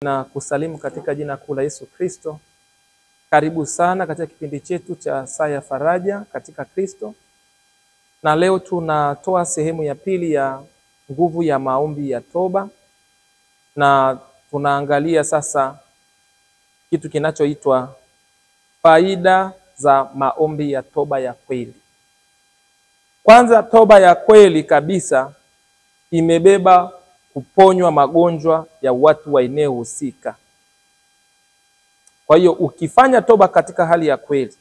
Na kusalimu katika jina kuu la Yesu Kristo. Karibu sana katika kipindi chetu cha Saa ya Faraja katika Kristo. Na leo tunatoa sehemu ya pili ya nguvu ya maombi ya toba. Na tunaangalia sasa kitu kinachoitwa faida za maombi ya toba ya kweli. Kwanza, toba ya kweli kabisa imebeba kuponywa magonjwa ya watu wa eneo husika. Kwa hiyo ukifanya toba katika hali ya kweli,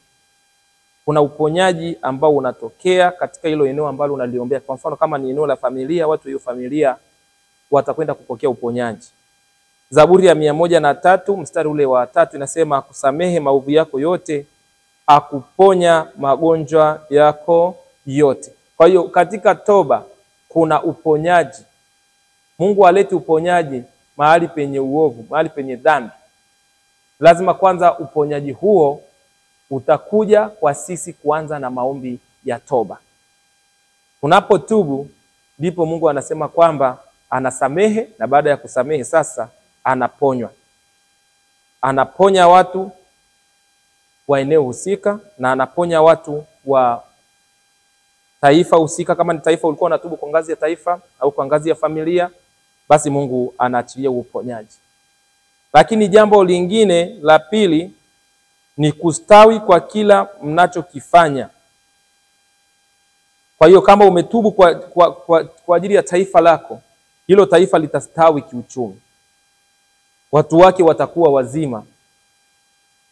kuna uponyaji ambao unatokea katika hilo eneo ambalo unaliombea. Kwa mfano kama ni eneo la familia, watu hiyo familia watakwenda kupokea uponyaji. Zaburi ya 103 mstari ule wa 3 inasema, kusamehe maovu yako yote, akuponya magonjwa yako yote. Kwa hiyo katika toba kuna uponyaji. Mungu haleti uponyaji mahali penye uovu, mahali penye dhambi. Lazima kwanza uponyaji huo utakuja kwa sisi kuanza na maombi ya toba. Tunapotubu ndipo Mungu anasema kwamba anasamehe, na baada ya kusamehe sasa anaponywa. Anaponya watu wa eneo husika na anaponya watu wa taifa husika. Kama ni taifa ulikuwa unatubu kwa ngazi ya taifa au kwa ngazi ya familia, basi Mungu anaachilia uponyaji. Lakini jambo lingine la pili ni kustawi kwa kila mnachokifanya. Kwa hiyo kama umetubu kwa ajili ya taifa lako, hilo taifa litastawi kiuchumi. Watu wake watakuwa wazima.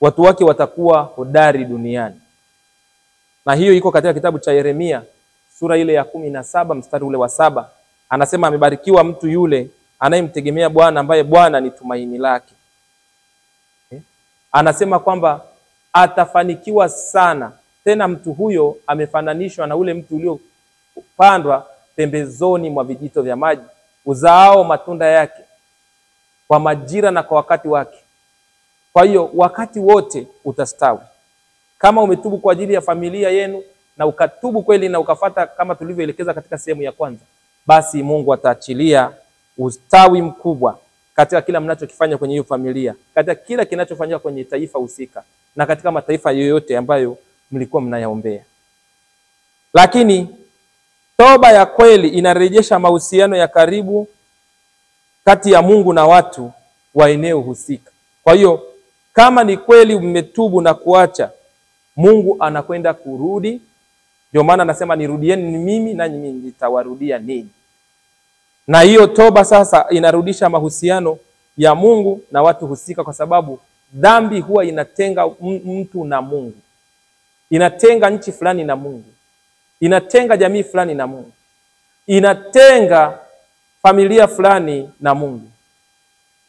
Watu wake watakuwa hodari duniani. Na hiyo iko katika kitabu cha Yeremia sura ile ya 17 mstari ule wa 7. Anasema amebarikiwa mtu yule anayemtegemea Bwana, ambaye Bwana ni tumaini lake. Anasema kwamba atafanikiwa sana. Tena mtu huyo amefananishwa na ule mtu uliopandwa pembezoni mwa vijito vya maji, uzaao matunda yake kwa majira na kwa wakati wake. Kwa hiyo wakati wote utastawi. Kama umetubu kwa ajili ya familia yenu na ukatubu kweli na ukafata kama tulivyoelekeza katika sehemu ya kwanza, basi Mungu ataachilia ustawi mkubwa katika kila mnachokifanya kwenye hiyo familia, katika kila kinachofanyika kwenye taifa husika na katika mataifa yoyote ambayo mlikuwa mnayaombea. Lakini toba ya kweli inarejesha mahusiano ya karibu kati ya Mungu na watu wa eneo husika. Kwa hiyo kama ni kweli umetubu na kuacha, Mungu anakwenda kurudi. Ndio maana anasema nirudieni mimi na mimi nitawarudia ninyi. Na hiyo toba sasa inarudisha mahusiano ya Mungu na watu husika, kwa sababu dhambi huwa inatenga mtu na Mungu. Inatenga nchi fulani na Mungu. Inatenga jamii fulani na Mungu. Inatenga familia fulani na Mungu.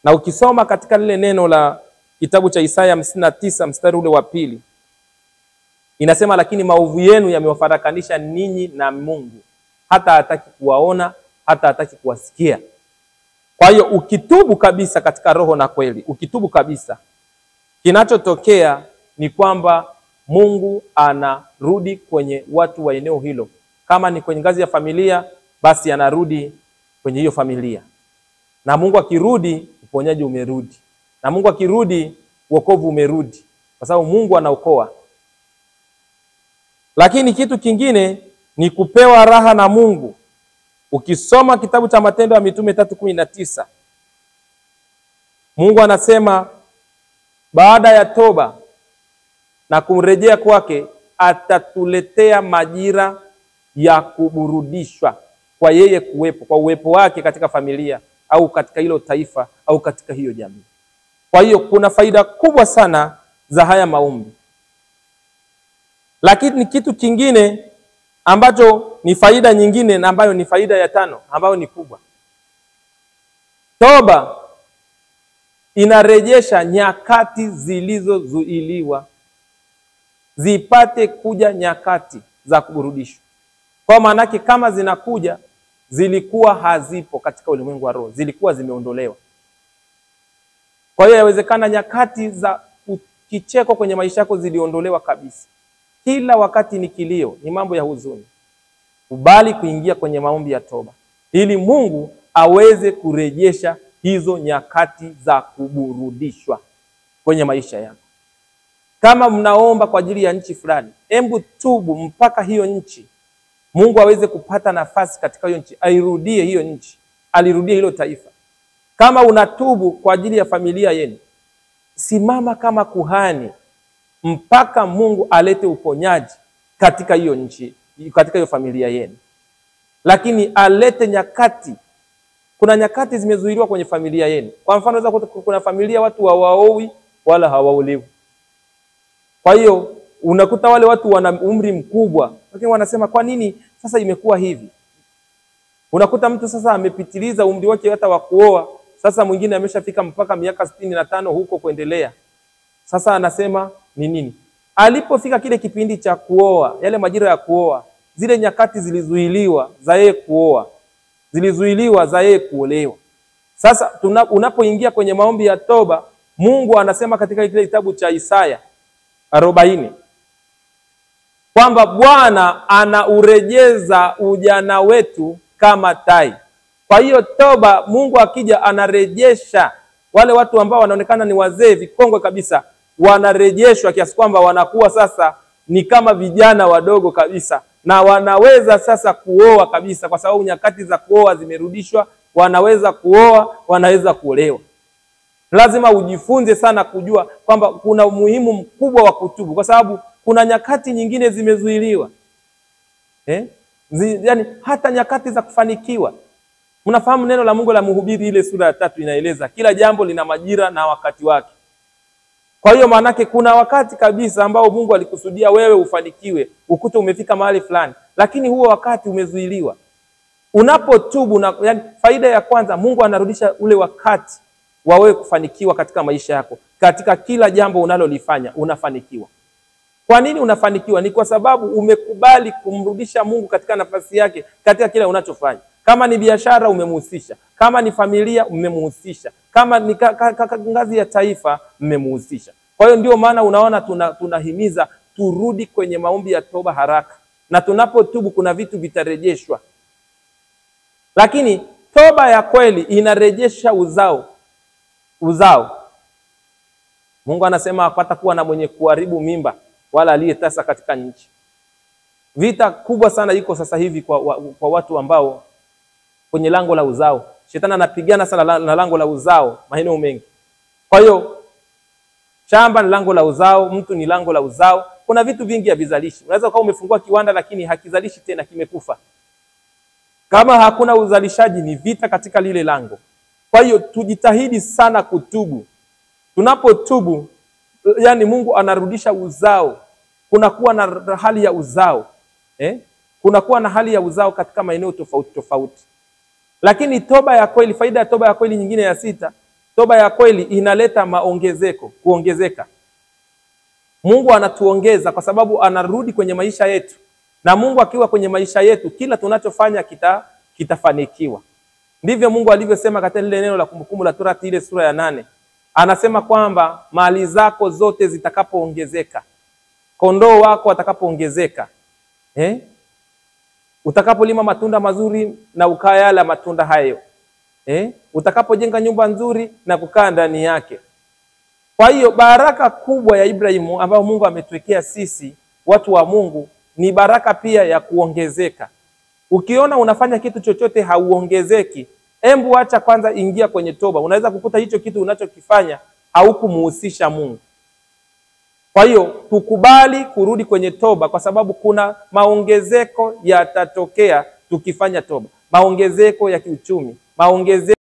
Na ukisoma katika lile neno la kitabu cha Isaya 59 mstari ule wa 2, inasema, lakini maovu yenu yamewafarakanisha ninyi na Mungu, hata hataki kuwaona, hata hataki kuwasikia. Kwa hiyo ukitubu kabisa katika roho na kweli, ukitubu kabisa, kinachotokea ni kwamba Mungu anarudi kwenye watu wa eneo hilo. Kama ni kwenye ngazi ya familia, basi anarudi kwenye hiyo familia. Na Mungu akirudi, uponyaji umerudi. Na Mungu akirudi, wokovu umerudi, kwa sababu Mungu anaokoa. Lakini kitu kingine ni kupewa raha na Mungu. Ukisoma kitabu cha Matendo ya Mitume 3:19, Mungu anasema baada ya toba na kumrejea kwake, atatuletea majira ya kuburudishwa kwa yeye kuwepo, kwa uwepo wake katika familia au katika hilo taifa au katika hiyo jamii. Kwa hiyo kuna faida kubwa sana za haya maombi. Lakini kitu kingine ambacho ni faida nyingine, na ambayo ni faida ya 5 ambayo ni kubwa. Toba inarejesha nyakati zilizozuiliwa zipate kuja nyakati za kuburudishwa. Kwa maana kama zinakuja, zilikuwa hazipo katika ulimwengu wa roho, zilikuwa zimeondolewa. Kwa hiyo yawezekana nyakati za kicheko kwenye maisha yako ziliondolewa kabisa. Kila wakati ni kilio, ni mambo ya huzuni. Kubali kuingia kwenye maombi ya toba ili Mungu aweze kurejesha hizo nyakati za kuburudishwa kwenye maisha yako. Kama mnaomba kwa ajili ya nchi fulani, hebu tubu mpaka hiyo nchi Mungu aweze kupata nafasi katika hiyo nchi, airudie hiyo nchi, alirudie hilo taifa. Kama unatubu kwa ajili ya familia yenu, simama kama kuhani mpaka Mungu alete uponyaji katika hiyo nchi, katika hiyo familia yenu. Lakini alete nyakati, kuna nyakati zimezuiliwa kwenye familia yenu. Kwa mfano, unaweza kuna familia watu hawaowi wala hawaolewi. Kwa hiyo unakuta wale watu wana umri mkubwa, lakini wanasema kwa nini sasa imekuwa hivi? Unakuta mtu sasa amepitiliza umri wake hata wa kuoa, sasa mwingine ameshafika mpaka miaka 65 huko kuendelea. Sasa anasema ni nini? Alipofika kile kipindi cha kuoa, yale majira ya kuoa, zile nyakati zilizuiliwa za yeye kuoa, zilizuiliwa za yeye kuolewa. Sasa unapoingia kwenye maombi ya toba, Mungu anasema katika kile kitabu cha Isaya 40 kwamba Bwana anaurejeza ujana wetu kama tai. Kwa hiyo toba, Mungu akija anarejesha wale watu ambao wanaonekana ni wazee vikongwe kabisa, wanarejeshwa kiasi kwamba wanakuwa sasa ni kama vijana wadogo kabisa, na wanaweza sasa kuoa kabisa, kwa sababu nyakati za kuoa zimerudishwa. Wanaweza kuoa, wanaweza kuolewa. Lazima ujifunze sana kujua kwamba kuna umuhimu mkubwa wa kutubu, kwa sababu kuna nyakati nyingine zimezuiliwa. Yani hata nyakati za kufanikiwa. Mnafahamu neno la Mungu la Mhubiri ile sura ya 3 inaeleza kila jambo lina majira na wakati wake. Kwa hiyo maanake kuna wakati kabisa ambao Mungu alikusudia wewe ufanikiwe, ukute umefika mahali fulani, lakini huo wakati umezuiliwa. Unapotubu yani faida ya kwanza, Mungu anarudisha ule wakati wa wewe kufanikiwa katika maisha yako. Katika kila jambo unalolifanya unafanikiwa. Kwa nini unafanikiwa? Ni kwa sababu umekubali kumrudisha Mungu katika nafasi yake katika kila unachofanya. Kama ni biashara umemhusisha, kama ni familia umemhusisha, kama ni ngazi ya taifa umemhusisha. Kwa hiyo ndio maana unaona tunahimiza turudi kwenye maombi ya toba haraka. Na tunapotubu kuna vitu vitarejeshwa. Lakini toba ya kweli inarejesha uzao. Mungu anasema hapatakuwa na mwenye kuharibu mimba wala aliyetasa katika nchi. Vita kubwa sana iko sasa hivi kwa watu ambao kwenye lango la uzao. Shetani anapigana sana na lango la uzao maeneo mengi. Kwa hiyo shamba ni lango la uzao, mtu ni lango la uzao. Kuna vitu vingi havizalishi. Unaweza ukawa umefungua kiwanda lakini hakizalishi tena, kimekufa. Kama hakuna uzalishaji, ni vita katika lile lango. Kwa hiyo tujitahidi sana kutubu. Tunapotubu, yani Mungu anarudisha uzao. Kunakuwa na hali ya uzao. Kunakuwa na hali ya uzao katika maeneo tofauti tofauti. Lakini toba ya kweli, faida ya toba ya kweli nyingine ya 6, toba ya kweli inaleta kuongezeka. Mungu anatuongeza kwa sababu anarudi kwenye maisha yetu. Na Mungu akiwa kwenye maisha yetu, kila tunachofanya kitafanikiwa. Ndivyo Mungu alivyosema katika lile neno la Kumbukumbu la Torati ile sura ya 8. Anasema kwamba mali zako zote zitakapoongezeka, kondoo wako watakapoongezeka, utakapolima matunda mazuri na ukayala matunda hayo, utakapojenga nyumba nzuri na kukaa ndani yake. Kwa hiyo baraka kubwa ya Ibrahimu ambayo Mungu ametuwekea sisi watu wa Mungu ni baraka pia ya kuongezeka. Ukiona unafanya kitu chochote hauongezeki, hebu acha kwanza, ingia kwenye toba. Unaweza kukuta hicho kitu unachokifanya haukumuhusisha Mungu. Kwa hiyo tukubali kurudi kwenye toba, kwa sababu kuna maongezeko yatatokea tukifanya toba. Maongezeko ya kiuchumi, maongezeko